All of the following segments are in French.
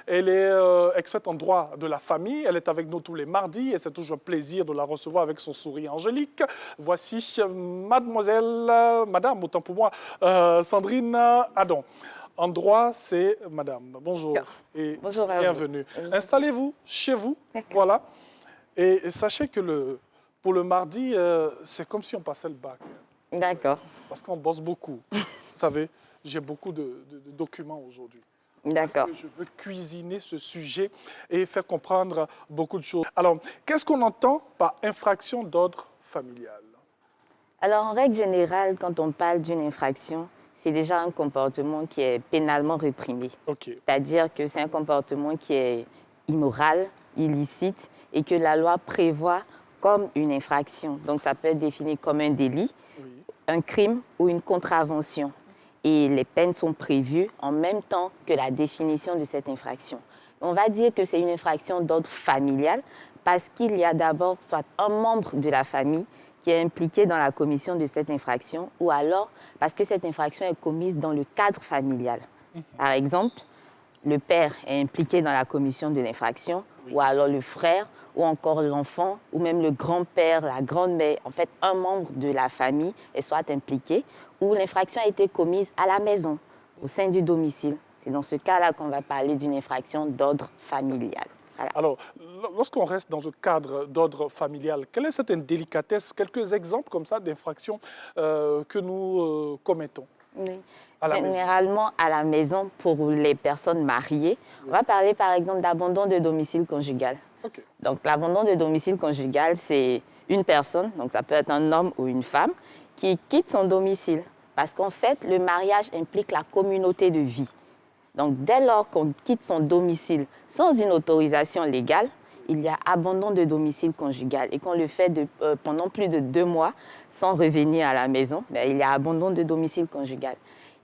Elle est experte en droit de la famille. Elle est avec nous tous les mardis et c'est toujours un plaisir de la recevoir avec son sourire angélique. Voici madame, autant pour moi, Sandrine Adon. En droit, c'est madame. Bonjour et Bonjour bienvenue. Installez-vous chez vous. Voilà. Et sachez que pour le mardi, c'est comme si on passait le bac. D'accord. Parce qu'on bosse beaucoup. Vous savez, j'ai beaucoup de documents aujourd'hui. D'accord. Parce que je veux cuisiner ce sujet et faire comprendre beaucoup de choses. Alors, qu'est-ce qu'on entend par infraction d'ordre familial? Alors, en règle générale, quand on parle d'une infraction, c'est déjà un comportement qui est pénalement réprimé. Okay. C'est-à-dire que c'est un comportement qui est immoral, illicite et que la loi prévoit comme une infraction. Donc, ça peut être défini comme un délit, un crime ou une contravention. Et les peines sont prévues en même temps que la définition de cette infraction. On va dire que c'est une infraction d'ordre familial parce qu'il y a d'abord soit un membre de la famille qui est impliqué dans la commission de cette infraction ou alors parce que cette infraction est commise dans le cadre familial. Par exemple, le père est impliqué dans la commission de l'infraction ou alors le frère ou encore l'enfant ou même le grand-père, la grand-mère. En fait, un membre de la famille est soit impliqué ou l'infraction a été commise à la maison, au sein du domicile. C'est dans ce cas-là qu'on va parler d'une infraction d'ordre familial. Voilà. Alors, lorsqu'on reste dans un cadre d'ordre familial, quelle est cette indélicatesse, quelques exemples comme ça d'infractions que nous commettons? Oui. Généralement, à la maison, pour les personnes mariées, on va parler par exemple d'abandon de domicile conjugal. Okay. Donc, l'abandon de domicile conjugal, c'est une personne, donc ça peut être un homme ou une femme, qui quitte son domicile. Parce qu'en fait, le mariage implique la communauté de vie. Donc, dès lors qu'on quitte son domicile sans une autorisation légale, il y a abandon de domicile conjugal. Et qu'on le fait pendant plus de 2 mois sans revenir à la maison, ben, il y a abandon de domicile conjugal.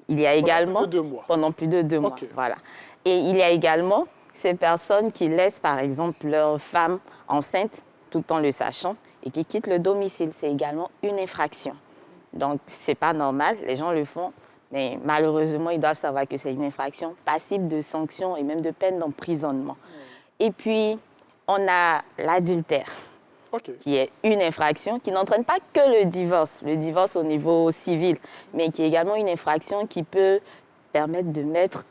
Il y a également... Pendant plus de 2 mois. Pendant plus de 2 mois, Okay. voilà. Et il y a également ces personnes qui laissent, par exemple, leur femme enceinte, tout en le sachant, et qui quittent le domicile. C'est également une infraction. Donc, ce n'est pas normal, les gens le font, mais malheureusement, ils doivent savoir que c'est une infraction passible de sanctions et même de peine d'emprisonnement. Et puis, on a l'adultère, qui est une infraction qui n'entraîne pas que le divorce au niveau civil, mais qui est également une infraction qui peut permettre de mettre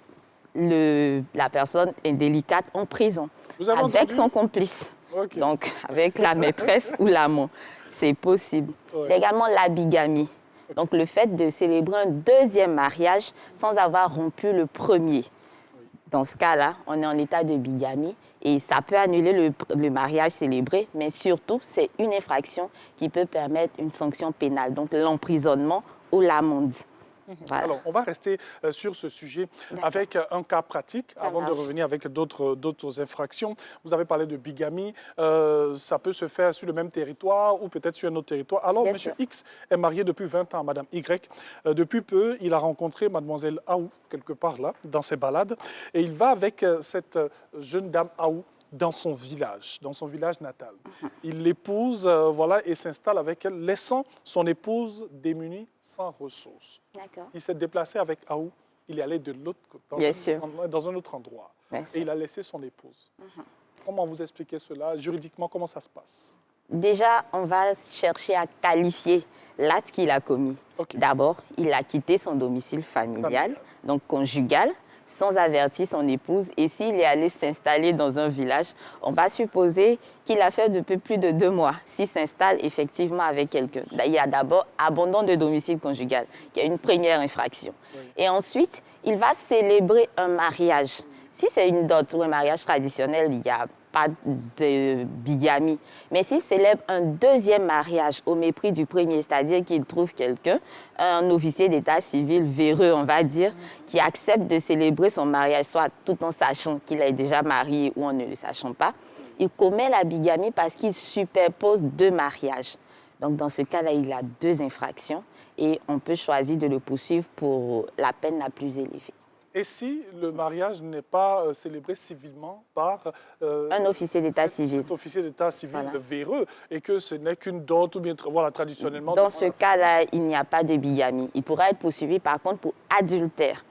la personne indélicate en prison, avec son complice, donc avec la maîtresse ou l'amant. C'est possible. Il y a également la bigamie. Donc, le fait de célébrer un deuxième mariage sans avoir rompu le premier. Dans ce cas-là, on est en état de bigamie et ça peut annuler le mariage célébré, mais surtout, c'est une infraction qui peut permettre une sanction pénale, donc l'emprisonnement ou l'amende. Voilà. Alors, on va rester sur ce sujet avec un cas pratique avant de revenir avec d'autres infractions. Vous avez parlé de bigamie. Ça peut se faire sur le même territoire ou peut-être sur un autre territoire. Alors, M. X est marié depuis 20 ans à Mme Y. Depuis peu, il a rencontré Mlle Aou, quelque part là, dans ses balades. Et il va avec cette jeune dame Aou dans son village natal. Il l'épouse, voilà, et s'installe avec elle, laissant son épouse démunie, sans ressources. Il s'est déplacé avec Aou, il est allé de l'autre côté, dans un autre endroit. Et il a laissé son épouse. Comment vous expliquez cela? Juridiquement, comment ça se passe? Déjà, on va chercher à qualifier l'acte qu'il a commis. D'abord, il a quitté son domicile familial, donc conjugal, sans avertir son épouse. Et s'il est allé s'installer dans un village, on va supposer qu'il a fait depuis plus de 2 mois, s'il s'installe effectivement avec quelqu'un. Il y a d'abord abandon de domicile conjugal, qui est une première infraction. Et ensuite, il va célébrer un mariage. Si c'est une dot ou un mariage traditionnel, il n'y a pas de bigamie. Mais s'il célèbre un deuxième mariage au mépris du premier, c'est-à-dire qu'il trouve quelqu'un, un officier d'état civil véreux, on va dire, qui accepte de célébrer son mariage, soit tout en sachant qu'il est déjà marié ou en ne le sachant pas, il commet la bigamie parce qu'il superpose 2 mariages. Donc, dans ce cas-là, il a 2 infractions et on peut choisir de le poursuivre pour la peine la plus élevée. Et si le mariage n'est pas célébré civilement par un officier d'état civil, cet officier d'état civil véreux, et que ce n'est qu'une dot ou bien voilà, traditionnellement... Dans ce cas-là, il n'y a pas de bigamie. Il pourra être poursuivi par contre pour adultère.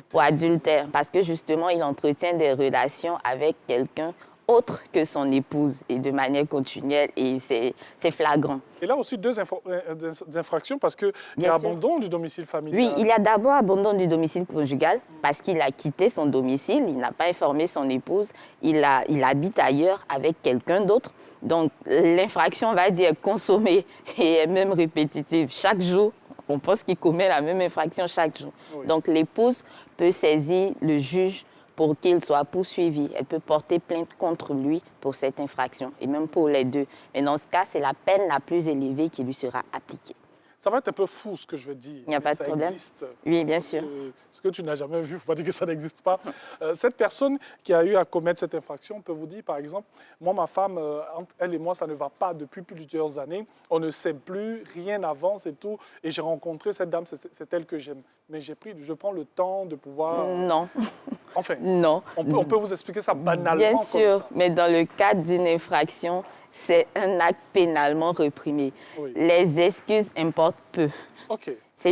Pour adultère, parce que justement, il entretient des relations avec quelqu'un autre que son épouse et de manière continuelle et c'est flagrant. Et là aussi, deux infractions parce qu'il y a abandon du domicile familial. Oui, il y a d'abord abandon du domicile conjugal parce qu'il a quitté son domicile, il n'a pas informé son épouse, il habite ailleurs avec quelqu'un d'autre. Donc, l'infraction, on va dire, est consommée et est même répétitive. Chaque jour, on pense qu'il commet la même infraction chaque jour. Oui. Donc, l'épouse peut saisir le juge pour qu'il soit poursuivi. Elle peut porter plainte contre lui pour cette infraction, et même pour les deux. Mais dans ce cas, c'est la peine la plus élevée qui lui sera appliquée. Ça va être un peu fou ce que je veux dire. Il n'y a pas de problème. Existe. Oui, bien sûr. Ce que tu n'as jamais vu, il ne faut pas dire que ça n'existe pas. Cette personne qui a eu à commettre cette infraction peut vous dire, par exemple, moi, ma femme, elle et moi, ça ne va pas depuis plusieurs années. On ne sait plus, rien n'avance et tout. Et j'ai rencontré cette dame, c'est elle que j'aime. Mais je prends le temps de pouvoir... Non. Enfin, non. On peut vous expliquer ça banalement bien comme sûr, ça. Mais dans le cadre d'une infraction, c'est un acte pénalement reprimé. Oui. Les excuses importent peu. Okay. C'est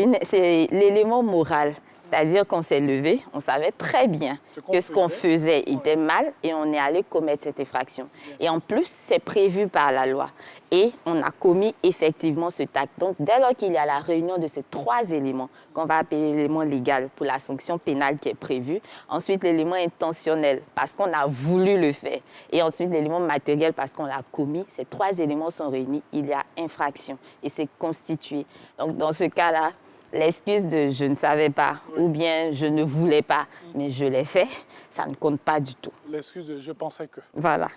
l'élément moral. C'est-à-dire qu'on s'est levé, on savait très bien que ce qu'on faisait était mal et on est allé commettre cette infraction. Et en plus, c'est prévu par la loi. Et on a commis effectivement cet acte. Donc, dès lors qu'il y a la réunion de ces trois éléments, qu'on va appeler l'élément légal pour la sanction pénale qui est prévue, ensuite l'élément intentionnel parce qu'on a voulu le faire, et ensuite l'élément matériel parce qu'on l'a commis, ces trois éléments sont réunis, il y a infraction et c'est constitué. Donc, dans ce cas-là, l'excuse de « je ne savais pas » ou bien « je ne voulais pas, mais je l'ai fait », ça ne compte pas du tout. L'excuse de « je pensais que ». Voilà.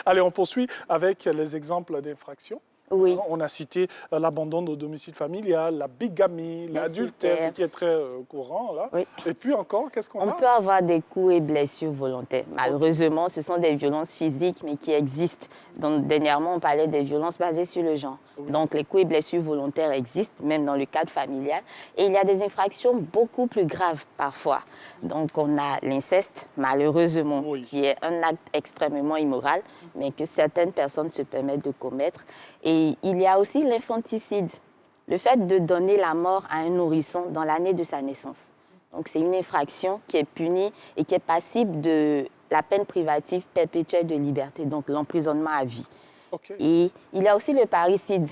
Allez, on poursuit avec les exemples d'infractions. Oui. On a cité l'abandon de domicile familial, la bigamie, l'adultère, ce qui est très courant là. Oui. Et puis encore, qu'est-ce qu'on a? On peut avoir des coups et blessures volontaires. Malheureusement, ce sont des violences physiques, mais qui existent. Donc, dernièrement, on parlait des violences basées sur le genre. Oui. Donc, les coups et blessures volontaires existent, même dans le cadre familial. Et il y a des infractions beaucoup plus graves parfois. Donc, on a l'inceste, malheureusement, oui, qui est un acte extrêmement immoral, mais que certaines personnes se permettent de commettre. Et il y a aussi l'infanticide, le fait de donner la mort à un nourrisson dans l'année de sa naissance. Donc, c'est une infraction qui est punie et qui est passible de la peine privative perpétuelle de liberté, donc l'emprisonnement à vie. Okay. Et il y a aussi le parricide,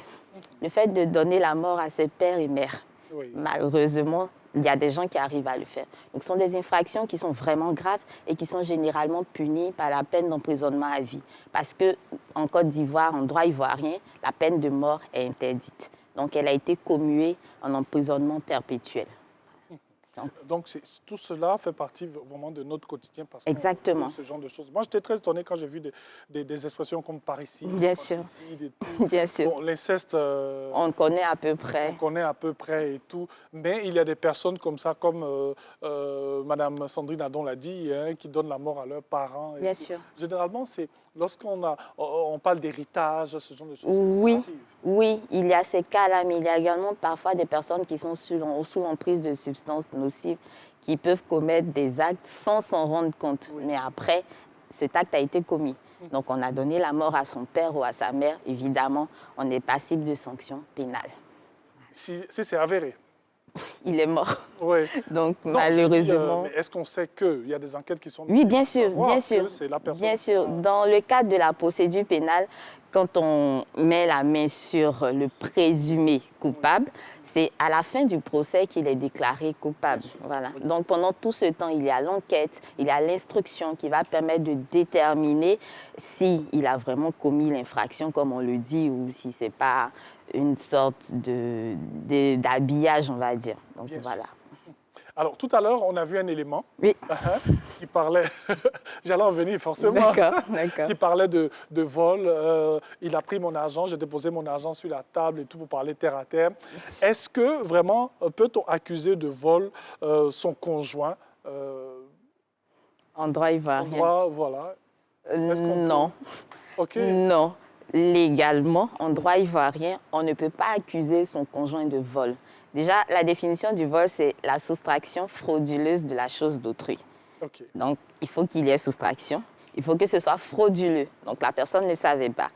le fait de donner la mort à ses pères et mères. Oui. Malheureusement, il y a des gens qui arrivent à le faire. Donc, ce sont des infractions qui sont vraiment graves et qui sont généralement punies par la peine d'emprisonnement à vie. Parce qu'en Côte d'Ivoire, en droit ivoirien, la peine de mort est interdite. Donc, elle a été commuée en emprisonnement perpétuel. Donc tout cela fait partie vraiment de notre quotidien parce exactement. Ce genre de choses. Moi, j'étais très étonné quand j'ai vu des expressions comme parricide, bien sûr. Et tout. Bien sûr. Bon, l'inceste, on connaît à peu près. On connaît à peu près et tout. Mais il y a des personnes comme ça, comme Mme Sandrine Adon l'a dit, hein, qui donnent la mort à leurs parents. Bien sûr. Généralement, c'est lorsqu'on parle d'héritage, ce genre de choses. Oui. Oui, il y a ces cas-là, mais il y a également parfois des personnes qui sont sous l'emprise de substances nocives qui peuvent commettre des actes sans s'en rendre compte. Oui. Mais après, cet acte a été commis. Donc, on a donné la mort à son père ou à sa mère. Évidemment, on est passible de sanctions pénales. Si c'est avéré. Il est mort. Oui. Donc, malheureusement... mais est-ce qu'on sait qu'il y a des enquêtes qui sont... Oui, bien sûr, bien sûr. C'est la personne. Bien sûr. Dans le cadre de la procédure pénale, quand on met la main sur le présumé coupable, c'est à la fin du procès qu'il est déclaré coupable. Voilà. Donc, pendant tout ce temps, il y a l'enquête, il y a l'instruction qui va permettre de déterminer s'il a vraiment commis l'infraction, comme on le dit, ou si ce n'est pas une sorte d'habillage, on va dire. Donc, voilà. Alors, tout à l'heure, on a vu un élément oui. Qui parlait, j'allais en venir forcément, d'accord. Qui parlait de vol. Il a pris mon argent, j'ai déposé mon argent sur la table et tout pour parler terre à terre. Est-ce que vraiment peut-on accuser de vol son conjoint en droit ivoirien? En droit, voilà. Non. Okay. Non. Légalement, en droit ivoirien, on ne peut pas accuser son conjoint de vol. Déjà, la définition du vol, c'est la soustraction frauduleuse de la chose d'autrui. Okay. Donc, il faut qu'il y ait soustraction. Il faut que ce soit frauduleux. Donc, la personne ne le savait pas.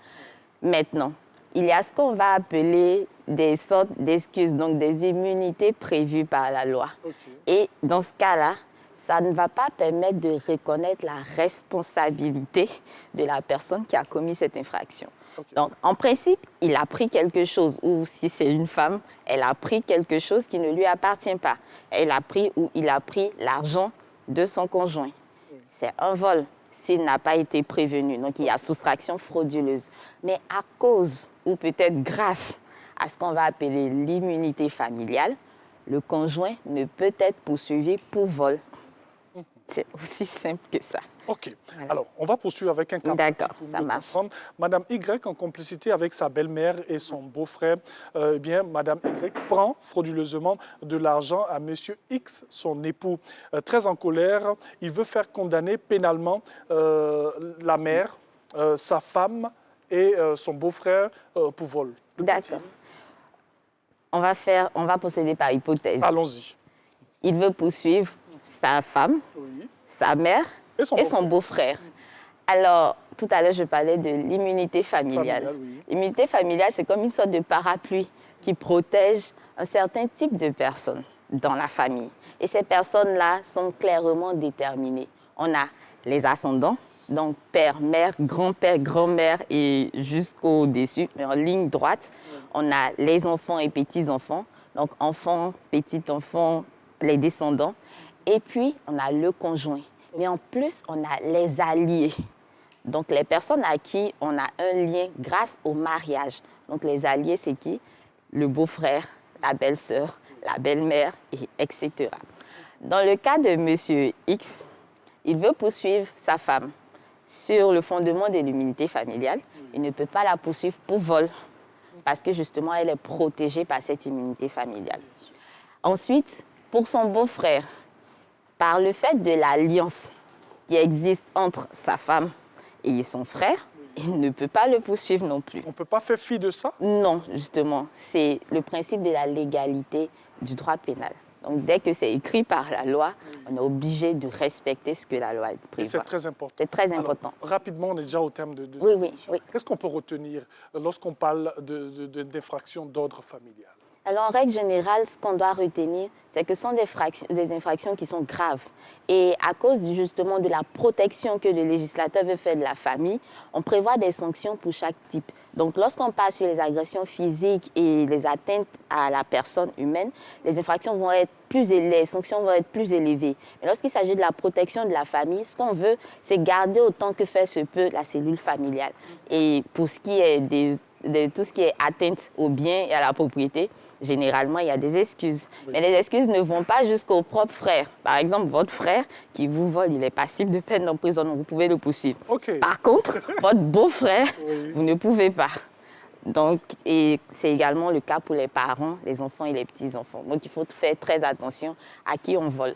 Maintenant, il y a ce qu'on va appeler des sortes d'excuses, donc des immunités prévues par la loi. Okay. Et dans ce cas-là, ça ne va pas permettre de reconnaître la responsabilité de la personne qui a commis cette infraction. Okay. Donc, en principe, il a pris quelque chose, ou si c'est une femme, elle a pris quelque chose qui ne lui appartient pas. Elle a pris ou il a pris l'argent de son conjoint. Oui. C'est un vol s'il n'a pas été prévenu. Donc, il y a soustraction frauduleuse. Mais à cause, ou peut-être grâce à ce qu'on va appeler l'immunité familiale, le conjoint ne peut être poursuivi pour vol. C'est aussi simple que ça. OK. Voilà. Alors, on va poursuivre avec un cas pratique pour mieux comprendre. Madame Y, en complicité avec sa belle-mère et son beau-frère, eh bien, Madame Y prend frauduleusement de l'argent à Monsieur X, son époux. Très en colère, il veut faire condamner pénalement la mère, sa femme et son beau-frère pour vol. D'accord. On va procéder par hypothèse. Allons-y. Il veut poursuivre sa femme, oui, sa mère et son beau-frère. Alors, tout à l'heure, je parlais de l'immunité familiale. Oui. L'immunité familiale, c'est comme une sorte de parapluie qui protège un certain type de personnes dans la famille. Et ces personnes-là sont clairement déterminées. On a les ascendants, donc père, mère, grand-père, grand-mère et jusqu'au-dessus, mais en ligne droite. Oui. On a les enfants et petits-enfants, donc enfants, petits-enfants, les descendants. Et puis, on a le conjoint. Mais en plus, on a les alliés. Donc, les personnes à qui on a un lien grâce au mariage. Donc, les alliés, c'est qui? Le beau-frère, la belle-sœur, la belle-mère, etc. Dans le cas de M. X, il veut poursuivre sa femme sur le fondement de l'immunité familiale. Il ne peut pas la poursuivre pour vol parce que, justement, elle est protégée par cette immunité familiale. Ensuite, pour son beau-frère, par le fait de l'alliance qui existe entre sa femme et son frère, il ne peut pas le poursuivre non plus. On ne peut pas faire fi de ça? Non, justement. C'est le principe de la légalité du droit pénal. Donc, dès que c'est écrit par la loi, on est obligé de respecter ce que la loi prévoit. C'est très important. C'est très important. Alors, rapidement, on est déjà au terme de cette émission. Oui. Qu'est-ce qu'on peut retenir lorsqu'on parle d'infractions d'ordre familial? Alors, en règle générale, ce qu'on doit retenir, c'est que ce sont des infractions qui sont graves. Et à cause justement de la protection que le législateur veut faire de la famille, on prévoit des sanctions pour chaque type. Donc, lorsqu'on passe sur les agressions physiques et les atteintes à la personne humaine, les sanctions vont être plus élevées. Mais lorsqu'il s'agit de la protection de la famille, ce qu'on veut, c'est garder autant que faire se peut la cellule familiale. Et pour ce qui est de tout ce qui est atteinte au bien et à la propriété, généralement, il y a des excuses. Oui. Mais les excuses ne vont pas jusqu'au propre frère. Par exemple, votre frère qui vous vole, il est passible de peine d'emprisonnement. Vous pouvez le poursuivre. Okay. Par contre, votre beau-frère, oui, vous ne pouvez pas. Donc, et c'est également le cas pour les parents, les enfants et les petits-enfants. Donc, il faut faire très attention à qui on vole.